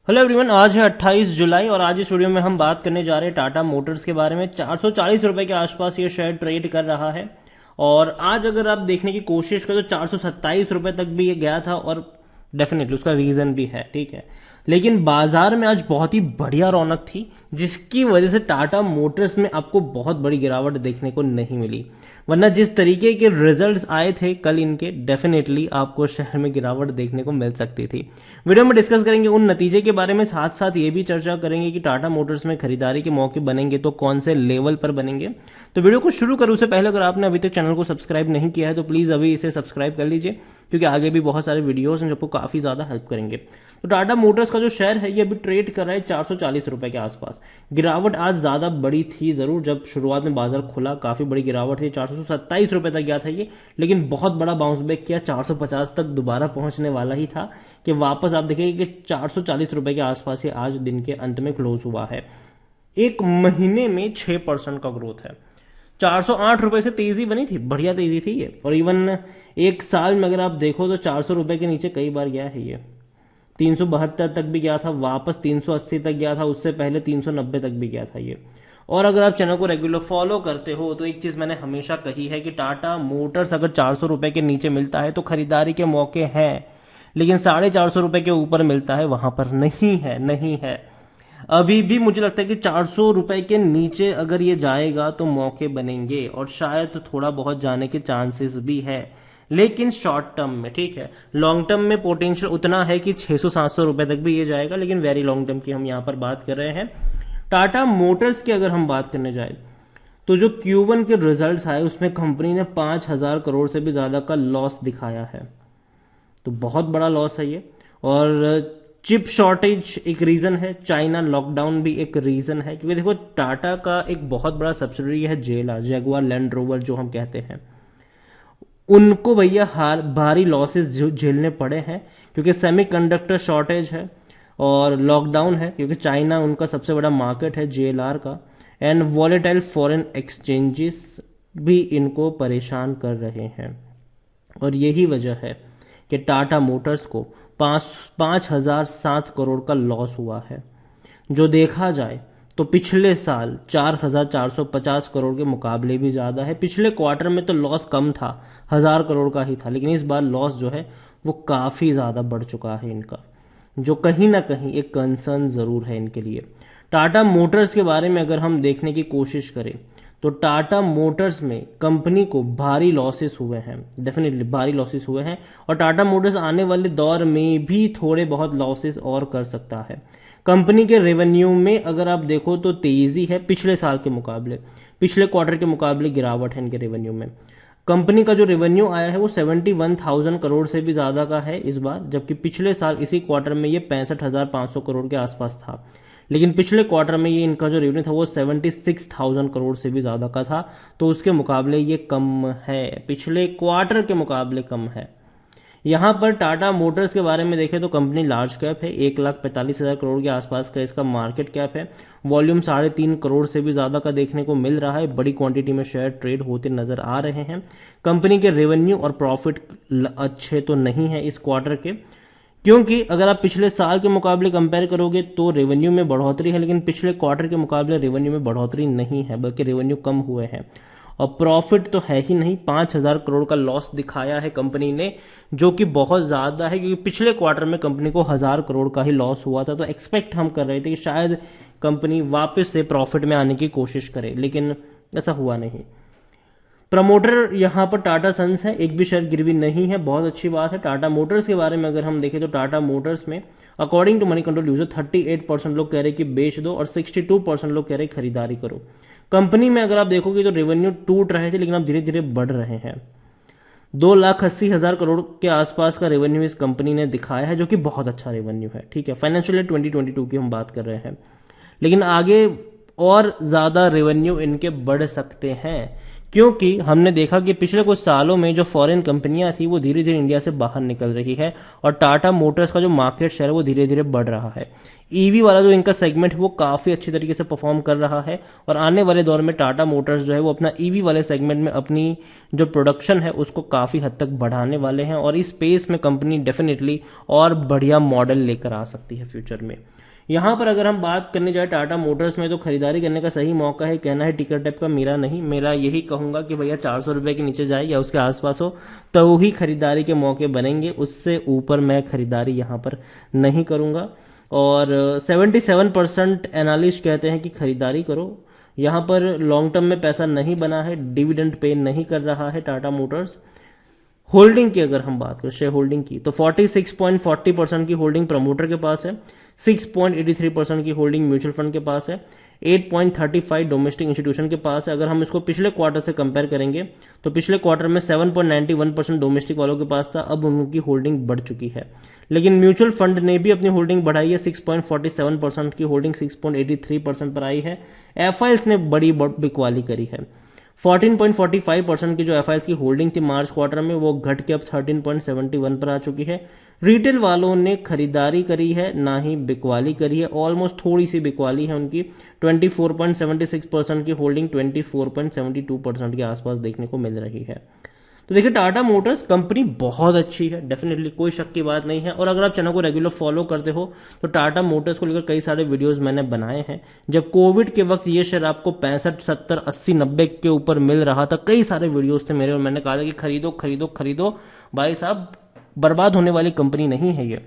Hello everyone, आज है 28 जुलाई और आज इस वीडियो में हम बात करने जा रहे हैं टाटा मोटर्स के बारे में। 440 रुपए के आसपास ये शेयर ट्रेड कर रहा है और आज अगर आप देखने की कोशिश करें तो 427 रुपए तक भी ये गया था और डेफिनेटली उसका रीजन भी है, ठीक है। लेकिन बाजार में आज बहुत ही बढ़िया रौनक थी जिसकी वजह से टाटा मोटर्स में आपको बहुत बड़ी गिरावट देखने को नहीं मिली, वरना जिस तरीके के रिजल्ट्स आए थे कल इनके, डेफिनेटली आपको शहर में गिरावट देखने को मिल सकती थी। वीडियो में डिस्कस करेंगे उन नतीजे के बारे में, साथ साथ ये भी चर्चा करेंगे कि टाटा मोटर्स में खरीदारी के मौके बनेंगे तो कौन से लेवल पर बनेंगे। तो वीडियो को शुरू करूं उससे पहले अगर आपने अभी तक चैनल को सब्सक्राइब नहीं किया है तो प्लीज अभी इसे सब्सक्राइब कर लीजिए, क्योंकि आगे भी बहुत सारे वीडियोस हैं जो आपको काफी ज्यादा हेल्प करेंगे। तो टाटा मोटर्स का जो शेयर है ये अभी ट्रेड कर रहा है 440 रुपए के आसपास। गिरावट आज ज्यादा बड़ी थी जरूर, जब शुरुआत में बाजार खुला काफी बड़ी गिरावट थी, 427 रुपए तक गया था ये, लेकिन बहुत बड़ा बाउंस बैक किया, 450 तक दोबारा पहुंचने वाला ही था कि वापस आप देखेंगे कि 440 रुपए के आसपास ये आज दिन के अंत में क्लोज हुआ है। एक महीने में 6% का ग्रोथ है। 408 रुपए से तेजी बनी थी, बढ़िया तेजी थी ये, और इवन एक साल में अगर आप देखो तो 400 रुपए के नीचे कई बार गया है ये। 372 तक भी गया था, वापस 380 तक गया था, उससे पहले 390 तक भी गया था ये। और अगर आप चैनल को रेगुलर फॉलो करते हो तो एक चीज मैंने हमेशा कही है कि टाटा मोटर्स अगर 400 रुपए के नीचे मिलता है तो खरीदारी के मौके हैं, लेकिन 450 रुपए के ऊपर मिलता है वहां पर नहीं है, नहीं है। अभी भी मुझे लगता है कि 400 रुपए के नीचे अगर ये जाएगा तो मौके बनेंगे और शायद थोड़ा बहुत जाने के चांसेस भी है, लेकिन शॉर्ट टर्म में, ठीक है। लॉन्ग टर्म में पोटेंशियल उतना है कि 600-700 रुपए तक भी ये जाएगा, लेकिन वेरी लॉन्ग टर्म की हम यहां पर बात कर रहे हैं। टाटा मोटर्स की अगर हम बात करने जाए तो जो Q1 के रिजल्ट्स आए उसमें कंपनी ने 5,000 करोड़ से भी ज्यादा का लॉस दिखाया है, तो बहुत बड़ा लॉस है ये। और चिप शॉर्टेज एक रीजन है, चाइना लॉकडाउन भी एक रीजन है, क्योंकि देखो टाटा का एक बहुत बड़ा सब्सिडरी है JLR, जैगुआर लैंड रोवर जो हम कहते हैं, उनको भैया भारी लॉसेस झेलने पड़े हैं क्योंकि सेमीकंडक्टर शॉर्टेज है और लॉकडाउन है, क्योंकि चाइना उनका सबसे बड़ा मार्केट है JLR का, एंड वॉलेटाइल फॉरेन एक्सचेंजेस भी इनको परेशान कर रहे हैं। और यही वजह है कि टाटा मोटर्स को 5,007 करोड़ का लॉस हुआ है। जो देखा जाए तो पिछले साल 4,450 करोड़ के मुकाबले भी ज्यादा है। पिछले क्वार्टर में तो लॉस कम था, 1,000 करोड़ का ही था, लेकिन इस बार लॉस जो है वो काफी ज्यादा बढ़ चुका है इनका, जो कहीं ना कहीं एक कंसर्न जरूर है इनके लिए। टाटा मोटर्स के बारे में अगर हम देखने की कोशिश करें तो टाटा मोटर्स में कंपनी को भारी लॉसेस हुए हैं, डेफिनेटली भारी लॉसेस हुए हैं, और टाटा मोटर्स आने वाले दौर में भी थोड़े बहुत लॉसेस और कर सकता है। कंपनी के रेवेन्यू में अगर आप देखो तो तेजी है पिछले साल के मुकाबले, पिछले क्वार्टर के मुकाबले गिरावट है इनके रेवेन्यू में। कंपनी का जो रेवेन्यू आया है वो 71,000 करोड़ से भी ज्यादा का है इस बार, जबकि पिछले साल इसी क्वार्टर में ये 65,500 करोड़ के आसपास था। लेकिन पिछले क्वार्टर में ये इनका जो रेवेन्यू था वो 76,000 करोड़ से भी ज्यादा का था, तो उसके मुकाबले ये कम है, पिछले क्वार्टर के मुकाबले कम है। यहां पर टाटा मोटर्स के बारे में देखें तो कंपनी लार्ज कैप है, 1,45,000 करोड़ के आसपास का इसका मार्केट कैप है, वॉल्यूम 3.5 करोड़ से भी ज्यादा का देखने को मिल रहा है, बड़ी क्वांटिटी में शेयर ट्रेड होते नजर आ रहे हैं। कंपनी के रेवेन्यू और प्रॉफिट अच्छे तो नहीं है इस क्वार्टर के, क्योंकि अगर आप पिछले साल के मुकाबले कंपेयर करोगे तो रेवेन्यू में बढ़ोतरी है, लेकिन पिछले क्वार्टर के मुकाबले रेवेन्यू में बढ़ोतरी नहीं है, बल्कि रेवेन्यू कम हुए हैं, और प्रॉफिट तो है ही नहीं। 5,000 करोड़ का लॉस दिखाया है कंपनी ने, जो कि बहुत ज्यादा है, क्योंकि पिछले क्वार्टर में कंपनी को 1,000 करोड़ का ही लॉस हुआ था। तो एक्सपेक्ट हम कर रहे थे कि शायद कंपनी वापस से प्रॉफिट में आने की कोशिश करे, लेकिन ऐसा हुआ नहीं। प्रमोटर यहां पर टाटा सन्स है, एक भी शेयर गिरवी नहीं है, बहुत अच्छी बात है। टाटा मोटर्स के बारे में अगर हम देखें तो टाटा मोटर्स में according to Moneycontrol user 38% लोग कह रहे कि बेच दो और 62% लोग कह रहे खरीदारी करो। कंपनी में अगर आप देखोगे तो रेवेन्यू टूट रहे थे, लेकिन अब धीरे धीरे बढ़ रहे हैं। 2,80,000 करोड़ के आसपास का रेवेन्यू इस कंपनी ने दिखाया है, जो कि बहुत अच्छा रेवेन्यू है, ठीक है। फाइनेंशियल ईयर 2022 की हम बात कर रहे हैं, लेकिन आगे और ज्यादा रेवेन्यू इनके बढ़ सकते हैं, क्योंकि हमने देखा कि पिछले कुछ सालों में जो फॉरेन कंपनियां थी वो धीरे धीरे इंडिया से बाहर निकल रही है और टाटा मोटर्स का जो मार्केट शेयर है वो धीरे धीरे बढ़ रहा है। ईवी वाला जो इनका सेगमेंट है वो काफी अच्छी तरीके से परफॉर्म कर रहा है और आने वाले दौर में टाटा मोटर्स जो है वो अपना ईवी वाले सेगमेंट में अपनी जो प्रोडक्शन है उसको काफी हद तक बढ़ाने वाले हैं और इस स्पेस में कंपनी डेफिनेटली और बढ़िया मॉडल लेकर आ सकती है फ्यूचर में। यहाँ पर अगर हम बात करने जाए टाटा मोटर्स में तो खरीदारी करने का सही मौका है, कहना है टिकर टाइप का, मेरा नहीं, मेरा यही कहूंगा कि भैया 400 रुपए के नीचे जाए या उसके आसपास हो तो ही खरीदारी के मौके बनेंगे, उससे ऊपर मैं खरीदारी यहाँ पर नहीं करूंगा। और 77% एनालिस्ट कहते हैं कि खरीदारी करो। यहाँ पर लॉन्ग टर्म में पैसा नहीं बना है, डिविडेंड पे नहीं कर रहा है टाटा मोटर्स। होल्डिंग की अगर हम बात करें शेयर होल्डिंग की तो 46.40% की होल्डिंग प्रमोटर के पास है, 6.83% की होल्डिंग म्यूचुअल फंड के पास है, 8.35 डोमेस्टिक इंस्टीट्यूशन के पास है। अगर हम इसको पिछले क्वार्टर से कंपेयर करेंगे तो पिछले क्वार्टर में 7.91% डोमेस्टिक वालों के पास था, अब उनकी होल्डिंग बढ़ चुकी है। लेकिन म्यूचुअल फंड ने भी अपनी होल्डिंग बढ़ाई है, 6.47% की होल्डिंग 6.83% पर आई है। एफआईएस ने बड़ी बिकवाली करी है, 14.45% की जो एफआईएस की होल्डिंग थी मार्च क्वार्टर में वो घट के अब 13.71 पर आ चुकी है। रिटेल वालों ने खरीदारी करी है, ना ही बिकवाली करी है, ऑलमोस्ट थोड़ी सी बिकवाली है उनकी। 24.76% की होल्डिंग 24.72% के आसपास देखने को मिल रही है। तो देखिए टाटा मोटर्स कंपनी बहुत अच्छी है, डेफिनेटली कोई शक की बात नहीं है। और अगर आप चैनल को रेगुलर फॉलो करते हो तो टाटा मोटर्स को लेकर कई सारे वीडियोस मैंने बनाए हैं। जब कोविड के वक्त ये शेयर आपको 65, 70, 80, 90 के ऊपर मिल रहा था, कई सारे वीडियोस थे मेरे और मैंने कहा था कि खरीदो खरीदो खरीदो भाई साहब, बर्बाद होने वाली कंपनी नहीं है ये।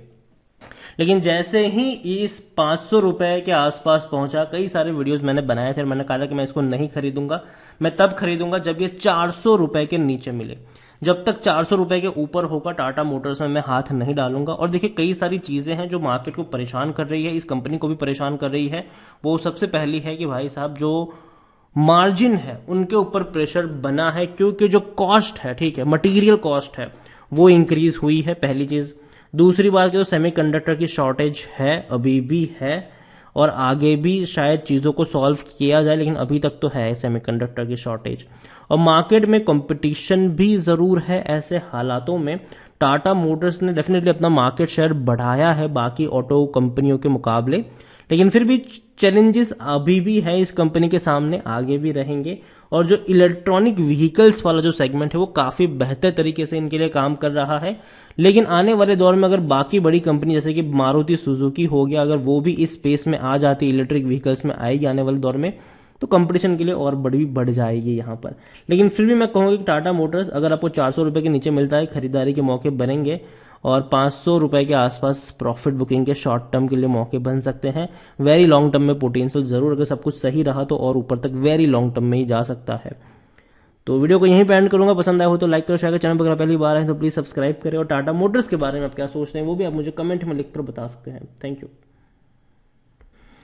लेकिन जैसे ही इस 500 रुपए के आसपास पहुंचा, कई सारे वीडियोस मैंने बनाए थे और मैंने कहा था कि मैं इसको नहीं खरीदूंगा, मैं तब खरीदूंगा जब ये 400 रुपए के नीचे मिले। जब तक 400 रुपए के ऊपर होगा टाटा मोटर्स में मैं हाथ नहीं डालूंगा। और देखिए कई सारी चीजें हैं जो मार्केट को परेशान कर रही है, इस कंपनी को भी परेशान कर रही है। वो सबसे पहली है कि भाई साहब जो मार्जिन है उनके ऊपर प्रेशर बना है, क्योंकि जो कॉस्ट है, ठीक है, मटेरियल कॉस्ट है वो इंक्रीज हुई है, पहली चीज। दूसरी बात कि तो सेमीकंडक्टर की शॉर्टेज है, अभी भी है और आगे भी शायद चीजों को सॉल्व किया जाए, लेकिन अभी तक तो है सेमीकंडक्टर की शॉर्टेज। और मार्केट में कंपटीशन भी जरूर है। ऐसे हालातों में टाटा मोटर्स ने डेफिनेटली अपना मार्केट शेयर बढ़ाया है बाकी ऑटो कंपनियों के मुकाबले, लेकिन फिर भी चैलेंजेस अभी भी है इस कंपनी के सामने, आगे भी रहेंगे। और जो इलेक्ट्रॉनिक व्हीकल्स वाला जो सेगमेंट है वो काफी बेहतर तरीके से इनके लिए काम कर रहा है। लेकिन आने वाले दौर में अगर बाकी बड़ी कंपनी जैसे कि मारुति सुजुकी हो गया, अगर वो भी इस स्पेस में आ जाती, इलेक्ट्रिक व्हीकल्स में आएगी आने वाले दौर में, तो कंपटीशन के लिए और बढ़ जाएगी यहाँ पर। लेकिन फिर भी मैं कहूँगा कि टाटा मोटर्स अगर आपको 400 रुपए के नीचे मिलता है, खरीदारी के मौके बनेंगे और 500 रुपए के आसपास प्रॉफिट बुकिंग के शॉर्ट टर्म के लिए मौके बन सकते हैं। वेरी लॉन्ग टर्म में पोटेंशियल जरूर, अगर सब कुछ सही रहा तो और ऊपर तक वेरी लॉन्ग टर्म में ही जा सकता है। तो वीडियो को यहीं पे एंड करूंगा। पसंद आया हो तो लाइक करो, शेयर करो, चैनल पर अगर पहली बार है तो प्लीज सब्सक्राइब करें। और टाटा मोटर्स के बारे में आप क्या सोचते हैं वो भी आप मुझे कमेंट में लिखकर बता सकते हैं। Thank you.